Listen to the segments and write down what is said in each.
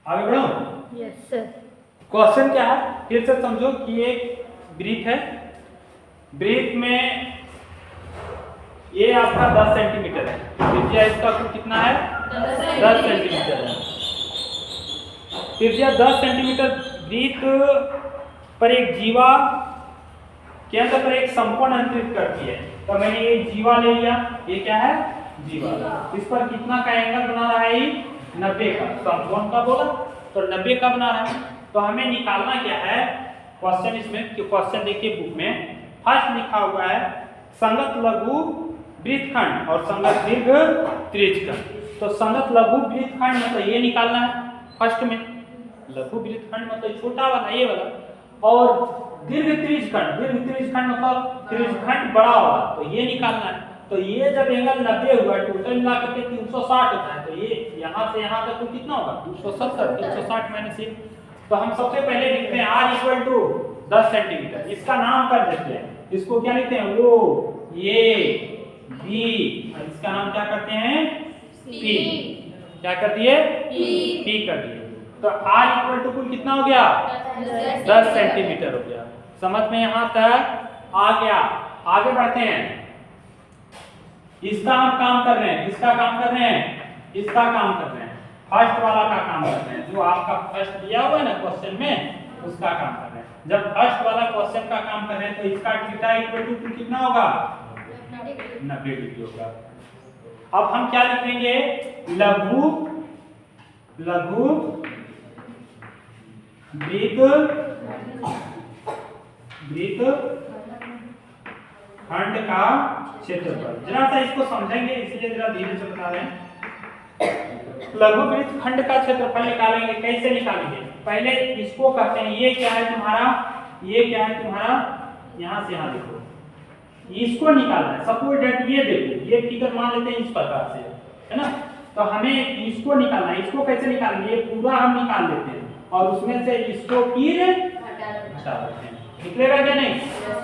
आगे बढ़ो। Yes sir. Question क्या है फिर से समझो कि एक ब्रीथ है, ब्रीथ में ये आपका 10 सेंटीमीटर है, त्रिज्या इसका कुल कितना है 10 सेंटीमीटर है। त्रिज्या 10 सेंटीमीटर ब्रीथ पर एक जीवा के अंदर पर एक संपूर्ण अंतरित करती है। तो मैंने ये जीवा ले लिया, ये क्या है जीवा। इस पर कितना का एंगल बना रहा है 90 का, संपूर्ण का बोला तो 90 का बना रहा है। तो हमें निकालना क्या है क्वेश्चन, इसमें क्वेश्चन देखिए बुक में फर्स्ट लिखा हुआ है संगत लघु वृत्तखंड और संगत दीर्घ त्रिज्यखंड। तो संगत लघु वृत्तखंड मतलब ये निकालना है फर्स्ट में, लघु वृत्तखंड मतलब छोटा वाला ये वाला, और दीर्घ त्रिज्यखंड मतलब त्रिज्यखंड बड़ा वाला, तो ये निकालना है। तो ये जब एंगल 90 हुआ टोटल मिलाकर के 360 होता है, तो ये यहाँ से यहाँ तक तो कितना होगा 270, 360 माइनस 1। तो हम सबसे पहले लिखते हैं r इक्वल टू 10 सेंटीमीटर, इसका नाम कर देते हैं, इसको क्या लिखते हैं ओ ये बी, इसका नाम क्या करते हैं पी, क्या कर दिए पी कर दिए। तो r इक्वल टू कुल कितना हो गया 10 सेंटीमीटर हो गया। समझ में यहाँ तक आ गया। आगे बढ़ते हैं, इसका हम काम कर रहे हैं, इसका काम कर रहे हैं, इसका काम कर रहे हैं, फर्स्ट वाला का काम कर रहे हैं, जो आपका फर्स्ट दिया हुआ है ना क्वेश्चन में उसका काम कर रहे हैं। जब फर्स्ट वाला क्वेश्चन का काम कर रहे हैं तो इसका थीटा इक्वल टू कितना होगा 90 डिग्री होगा। अब हम क्या लिखेंगे लघु वृत्तखंड का क्षेत्रफल। जरा सा इसको समझेंगे इसलिए जरा धीरे से बता रहे हैं। लघु वृत्तखंड का क्षेत्रफल निकालेंगे, कैसे निकालेंगे पहले इसको कहते हैं, ये क्या है तुम्हारा, ये क्या है तुम्हारा, यहाँ से यहाँ देखो, इसको निकालना है। सपोज डेट ये देखो, ये फिगर मान लेते हैं इस प्रकार से है ना, तो हमें इसको निकालना है। इसको कैसे निकालेंगे, ये पूरा हम निकाल लेते हैं और उसमें से इसको फिर हटा देते हैं, निकलेगा क्या नहीं।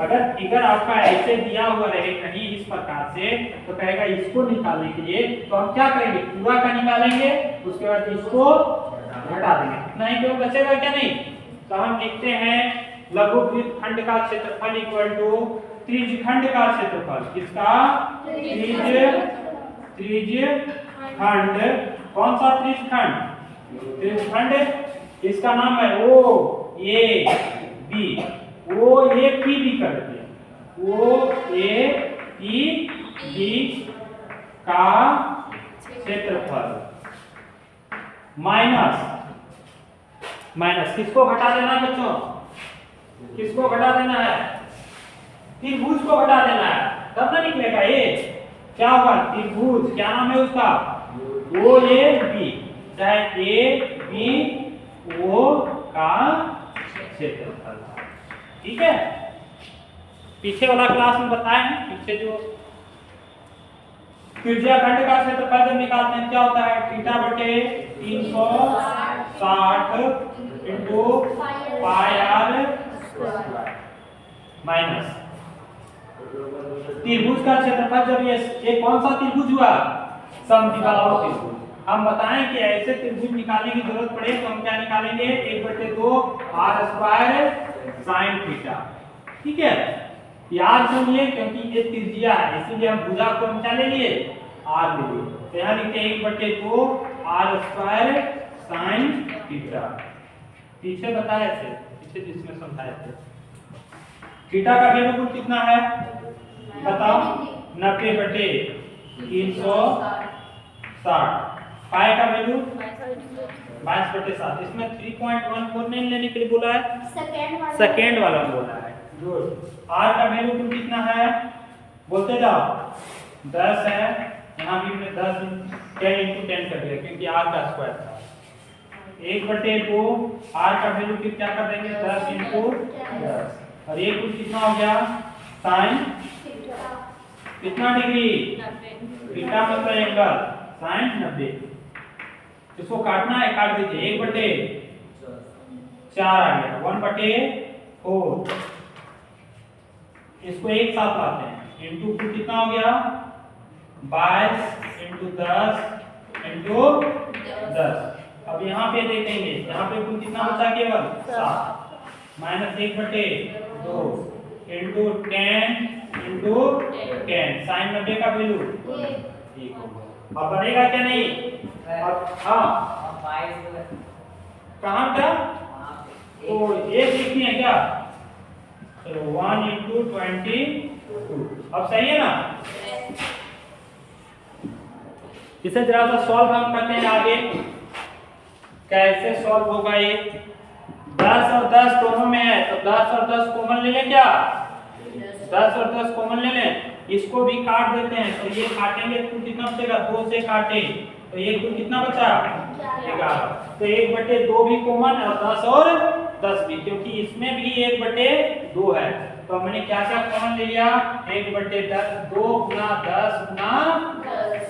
अगर फिगर आपका ऐसे दिया हुआ रहे कहीं इस प्रकार से तो कहेगा इसको निकालने के लिए, तो हम क्या करेंगे पूरा का निकालेंगे, उसके बाद इसको हटा देंगे, कितना ही केवल बचेगा क्या नहीं। तो हम लिखते हैं लघु वृत्तखंड का क्षेत्रफल इक्वल टू त्रिज्यखंड का क्षेत्रफल, किसका त्रिज्यखंड। कौन सा त्रिज्यखंड, इसका नाम है O A B, O A P B कर देते हैं, ओ ए पी बी का क्षेत्रफल माइनस किसको घटा देना है बच्चों, किसको घटा देना है त्रिभुज को घटा देना है, तब ना निकलेगा ये क्या होगा त्रिभुज, क्या नाम है उसका ओ ए बी, चाहे ए बी ओ का क्षेत्रफल। ठीक है, पीछे वाला क्लास में बताए हैं, पीछे जो त्रिज्यखंड का क्षेत्रफल जब निकालते हैं क्या होता है थीटा बटे 360 इंटू पाई आर माइनस त्रिभुज का क्षेत्रफल। जब ये कौन सा त्रिभुज हुआ समद्विबाहु त्रिभुज। हम बताएं कि ऐसे त्रिभुज निकालने की जरूरत पड़े तो हम क्या निकालेंगे 1/2 r स्क्वायर sin थीटा। ठीक है, याद क्यों लिए, क्योंकि ये त्रिज्या है इसीलिए हम भुजा को हम क्या ले लिए r ले लिए। तो यहाँ लिखते हैं 1/2 r स्क्वायर sin थीटा। पीछे बताया थे, पीछे जिसमें समझाए थे थीटा का वैल्यू कितना है बताओ 90/360। पाई का वैल्यू 22/7। इसमें 3.14 नहीं लेने के लिए बोला है, सेकेंड वाला बोला है। गुड। आर का वैल्यू कितना है बोलते जाओ 10 है, यहाँ भी हमने 10 × 10 कर दिया क्योंकि आर का स्क्वायर था। 1/2 आर का वैल्यू क्या कर देंगे 10 × 10 और ये कुछ कितना हो गया साइन कितना डिग्री थीटा मतलब एंगल साइन 90। इसको काटना है, काट दीजिए 1/4 आ गया 1/4। इसको एक साथ लाते हैं इंटू कितना हो गया 22 × 10 × 10। अब अब यहाँ पे देखेंगे, यहाँ पे कुल कितना बचा केवल 7 माइनस 1/2 इंटू 10 इंटू 10 साइन 90 का वैल्यू 1 होगा। अब बढ़ेगा क्या नहीं? अब हाँ कहाँ क्या तो ये देखनी है क्या? चलो 1 इंटू 22 अब सही है ना? इसे जरा सा सॉल्व हम करते हैं आगे। कैसे सॉल्व होगा ये? 10 और 10 दोनों में है तो 10 और 10 कॉमन ले लें क्या? 10 और 10 कॉमन ले लें। इसको भी काट देते हैं तो ये काटेंगे तो कितना बचेगा? 2 से काटे तो ये कुल कितना बचा? 11। तो 1/2 भी कॉमन और 10 और 10 भी, क्योंकि इसमें भी 1/2 है। तो हमने क्या क्या कॉमन ले लिया? 1/10 2 गुना 10 गुना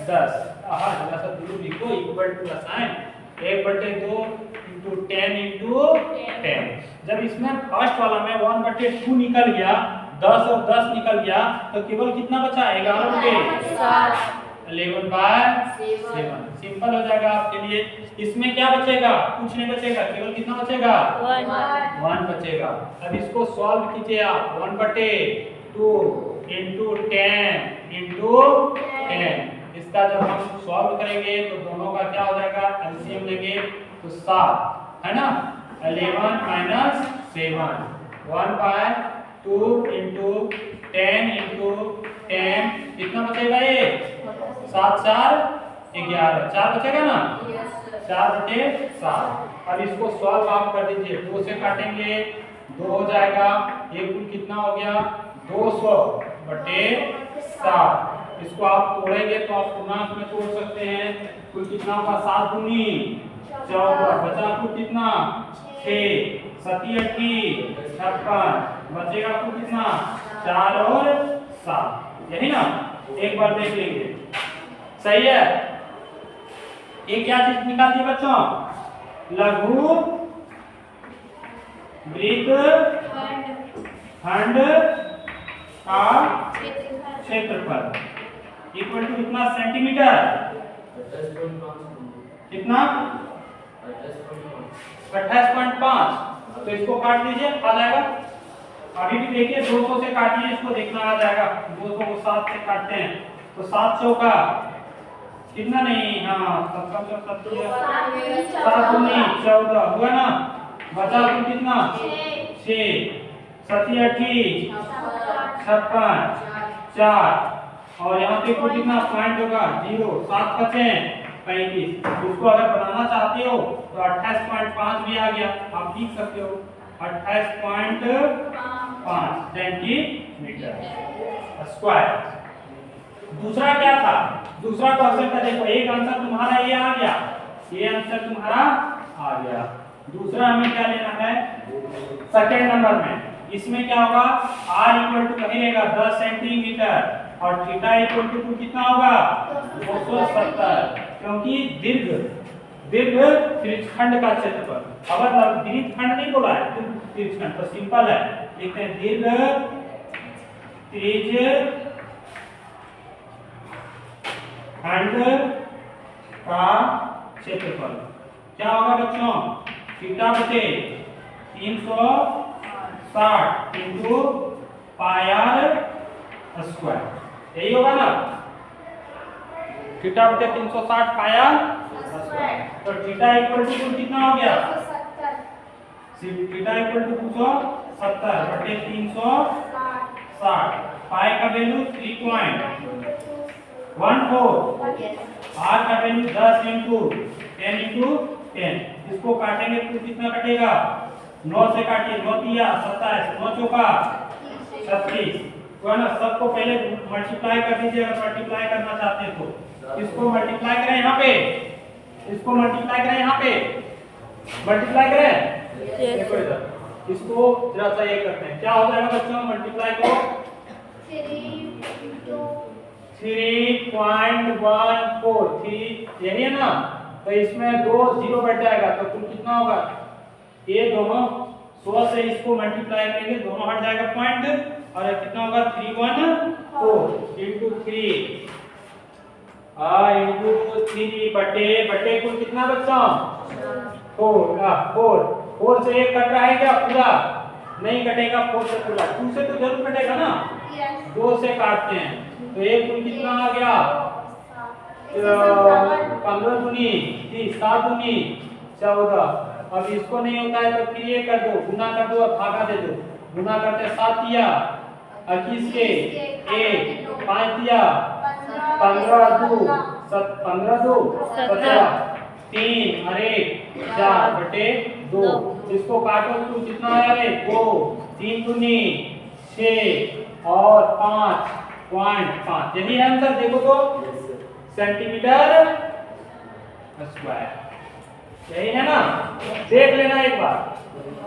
10 जरा सा दूर लिखो equal to sine 1/2 into 10 into 10। जब इसमें फर्स्ट वाला में 1/2 निकल गया, 10 और 10 निकल गया तो केवल कितना बचा? 11/7 11/7 सिंपल हो जाएगा आपके लिए। इसमें क्या बचेगा? कुछ नहीं बचेगा, केवल कितना बचेगा? 1 बचेगा। अब इसको सॉल्व कीजिए आप। 1/2 इंटू 10 इंटू 10। इसका जब हम सॉल्व करेंगे तो दोनों का क्या हो जाएगा? एलसीएम लेंगे तो 7 है ना? 11 माइनस 7 1/2 इंटू 10 इंटू 10 कितना बचेगा? ये 7 4 11 4 बचेगा ना? 4/7। अब इसको सॉल्व आप कर दीजिए। 2 से काटेंगे 2 हो जाएगा। ये कुल कितना हो गया? 200/7। इसको आप तोड़ेंगे तो आप पूर्णांक में तोड़ सकते हैं। कुल कितना होगा? 7 दूनी 14 बचा कुल कितना? 6 7 8 56 बचेगा कुल कितना? 4 और 7। यही ना? एक बार देख लेंगे। सही है? ये क्या चीज निकालती है बच्चों? लघु वृत्तखंड का क्षेत्रफल इक्वल टू कितना सेंटीमीटर? कितना? 28.5। तो इसको काट दीजिए, आ जाएगा। अभी भी देखिए 200 से काटिए, इसको देखना आ जाएगा। 200 को 7 से काटते हैं तो 700 का कितना? नहीं हाँ 7 दूनी 14 हुआ ना? बचा तो कितना? 6 7 8 56 4 और यहाँ पे को कितना पॉइंट होगा? 0 7 बचे 35। उसको अगर बनाना चाहते हो तो 28.5 भी आ गया, आप लिख सकते हो 28.5 सेंटीमीटर स्क्वायर। दूसरा क्या था? दूसरा क्वेश्चन का देखो, एक आंसर तुम्हारा ये आ गया, ये आंसर तुम्हारा आ गया। दूसरा हमें क्या लेना है? सेकंड नंबर में इसमें क्या होगा? r इक्वल टू कहेगा 10 सेंटीमीटर और थीटा इक्वल टू कितना होगा? 270, क्योंकि दीर्घ त्रिज्यखंड का क्षेत्रफल। अगर दीर्घखंड नहीं बोला है तो त्रिज्यखंड तो सिंपल है, लिखते हैं दीर्घ त्रिज्यखंड का क्षेत्रफल क्या होगा बच्चों? थीटा बटे 360 इंटू पाई आर स्क्वायर, यही होगा ना? थीटा बटे 360 पाई आर स्क्वायर। तो थीटा इक्वल टू कितना हो गया? थीटा इक्वल टू 270 बटे 360। पाई का वैल्यू 3.14, आर का वैल्यू 10 इंटू 10 इंटू 10। इसको काटेंगे तो कितना कटेगा? 9 से काटिए, 9 तिया 27, 9 चौका 36। तो है ना? सबको पहले मल्टीप्लाई कर दीजिए अगर मल्टीप्लाई करना चाहते हैं तो। इसको मल्टीप्लाई करें यहाँ पे, इसको मल्टीप्लाई करें यहाँ पे, मल्टीप्लाई करें देखो इधर। इसको जरा सा ये करते हैं, क्या हो जाएगा बच्चों? मल्टीप्लाई को 3.14, यही है ना? तो इसमें 2 0 बैठ जाएगा तो कुल कितना होगा? ये दोनों 100 से इसको मल्टीप्लाई करेंगे, दोनों हट जाएगा पॉइंट और कितना होगा? 314 इंटू 3 इंटू 3 बटे बटे कुल कितना बच्चा 4 से 1 कट रहा है क्या पूरा नहीं कटेगा 4 से पूरा 2 से तो जरूर कटेगा ना 2 से काटते हैं तो 1 कुल कितना आ गया 15 दूनी 30 7 दूनी 14 अब इसको नहीं होता है तो फिर ये कर दो गुना कर दो और भागा दे दो गुना करते 7 दिया 21 के 1 5 दिया 15 2 15 2 17 3 और 1 4 बटे 2 इसको काटो तो कितना आया रे 2 3 दूनी 6 और 5.5 यही है आंसर देखो तो सेंटीमीटर स्क्वायर यही है ना देख लेना एक बार